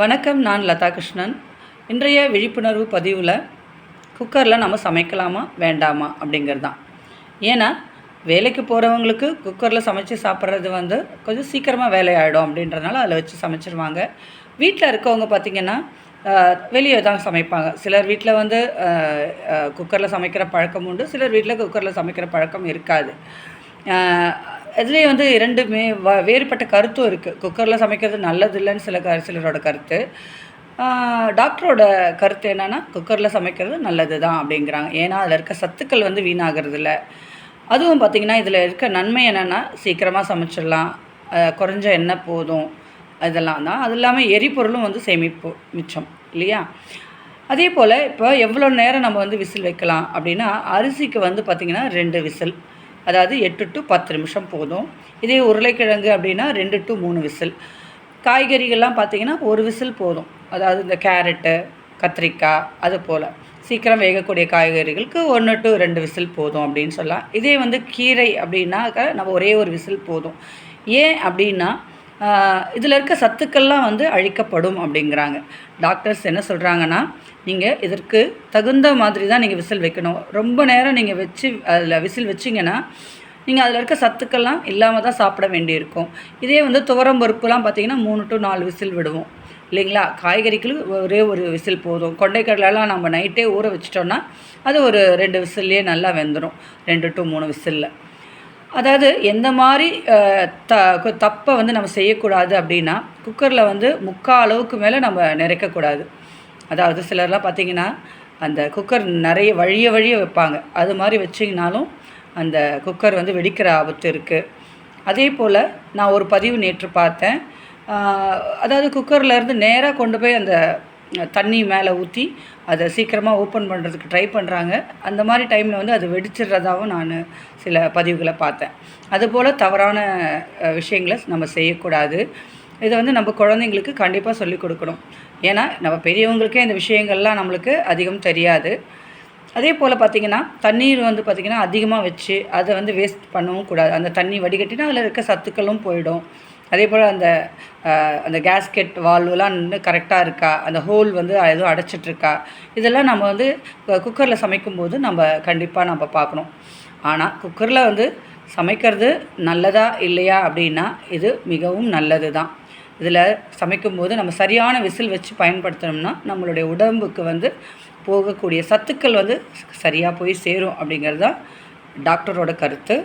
வணக்கம். நான் லதா கிருஷ்ணன். இன்றைய விழிப்புணர்வு பதிவில் குக்கரில் நம்ம சமைக்கலாமா வேண்டாமா அப்படிங்கிறது தான். ஏன்னா வேலைக்கு போகிறவங்களுக்கு குக்கரில் சமைச்சு சாப்பிட்றது கொஞ்சம் சீக்கிரமாக வேலையாகிடும் அப்படின்றதுனால அதில் வச்சு சமைச்சிருவாங்க. வீட்டில் இருக்கவங்க பார்த்திங்கன்னா வெளியே தான் சமைப்பாங்க. சிலர் வீட்டில் குக்கரில் சமைக்கிற பழக்கம் உண்டு, சிலர் வீட்டில் குக்கரில் சமைக்கிற பழக்கம் இருக்காது. இதுலேயே 2மே வேறுபட்ட கருத்தும் இருக்குது. குக்கரில் சமைக்கிறது நல்லது இல்லைன்னு சிலரோட கருத்து. டாக்டரோட கருத்து என்னென்னா குக்கரில் சமைக்கிறது நல்லது தான் அப்படிங்கிறாங்க. ஏன்னா அதில் இருக்க சத்துக்கள் வீணாகிறது இல்லை. அதுவும் பார்த்திங்கன்னா இதில் இருக்க நன்மை என்னென்னா சீக்கிரமாக சமைச்சிடலாம், குறைஞ்ச எண்ணெய் போதும், இதெல்லாம் தான். அது இல்லாமல் எரிபொருளும் சேமிப்பு மிச்சம் இல்லையா? அதே போல் இப்போ எவ்வளோ நேரம் நம்ம விசில் வைக்கலாம் அப்படின்னா, அரிசிக்கு பார்த்திங்கன்னா 2 விசில், அதாவது 8 to 10 நிமிஷம் போதும். இதே உருளைக்கிழங்கு அப்படின்னா 2 to 3 விசில். காய்கறிகள்லாம் பார்த்திங்கன்னா 1 விசில் போதும். அதாவது இந்த கேரட்டு, கத்திரிக்காய், அது போல் சீக்கிரம் வேகக்கூடிய காய்கறிகளுக்கு 1 to 2 விசில் போதும் அப்படின்னு சொல்லலாம். இதே கீரை அப்படின்னாக்க நம்ம ஒரே ஒரு விசில் போதும். ஏன் அப்படின்னா இதில் இருக்க சத்துக்கள்லாம் அழிக்கப்படும் அப்படிங்கிறாங்க. டாக்டர்ஸ் என்ன சொல்கிறாங்கன்னா, நீங்கள் இதற்கு தகுந்த மாதிரி தான் நீங்கள் விசில் வைக்கணும். ரொம்ப நேரம் நீங்கள் அதில் விசில் வச்சிங்கன்னா நீங்கள் அதில் இருக்க சத்துக்கள்லாம் இல்லாமல் தான் சாப்பிட வேண்டியிருக்கும். இதே துவரம் பருப்புலாம் பார்த்திங்கன்னா 3 to 4 விசில் விடுவோம் இல்லைங்களா? காய்கறிகளுக்கு ஒரே ஒரு விசில் போதும். கொண்டைக்கடலைலாம் நம்ம நைட்டே ஊற வச்சிட்டோன்னா அது ஒரு 2 விசில்லையே நல்லா வெந்துடும். 2 to 3 விசிலில். அதாவது எந்த மாதிரி தப்பை நம்ம செய்யக்கூடாது அப்படின்னா, குக்கரில் முக்கால் அளவுக்கு மேலே நம்ம நிறைக்கக்கூடாது. அதாவது சிலர்லாம் பார்த்திங்கன்னா அந்த குக்கர் நிறைய வழிய வைப்பாங்க. அது மாதிரி வச்சிங்கனாலும் அந்த குக்கர் வெடிக்கிற ஆபத்து இருக்குது. அதே போல் நான் ஒரு பதிவு நேற்று பார்த்தேன். அதாவது குக்கர்லேருந்து நேராக கொண்டு போய் அந்த தண்ணி மேலே ஊற்றி அதை சீக்கிரமாக ஓப்பன் பண்ணுறதுக்கு ட்ரை பண்ணுறாங்க. அந்த மாதிரி டைமில் அது வெடிச்சிடுறதாகவும் நான் சில பதிவுகளை பார்த்தேன். அதுபோல் தவறான விஷயங்களை நம்ம செய்யக்கூடாது. இதை நம்ம குழந்தைங்களுக்கு கண்டிப்பாக சொல்லிக் கொடுக்கணும். ஏன்னா நம்ம பெரியவங்களுக்கே இந்த விஷயங்கள்லாம் நம்மளுக்கு அதிகம் தெரியாது. அதே போல் பார்த்திங்கன்னா தண்ணீர் பார்த்திங்கன்னா அதிகமாக வச்சு அதை வேஸ்ட் பண்ணவும் கூடாது. அந்த தண்ணி வடிகட்டினா அதில் இருக்க சத்துக்களும் போயிடும். அதே போல் அந்த கேஸ்கெட் வால்வுலாம் கரெக்டாக இருக்கா, அந்த ஹோல் எதுவும் அடைச்சிட்ருக்கா, இதெல்லாம் நம்ம குக்கரில் சமைக்கும்போது நம்ம கண்டிப்பாக பார்க்கணும். ஆனால் குக்கரில் சமைக்கிறது நல்லதா இல்லையா அப்படின்னா இது மிகவும் நல்லது தான். இதில் சமைக்கும்போது நம்ம சரியான விசில் வச்சு பயன்படுத்தினோம்னா நம்மளுடைய உடம்புக்கு போகக்கூடிய சத்துக்கள் சரியாக போய் சேரும் அப்படிங்கிறது தான் டாக்டரோட கருத்து.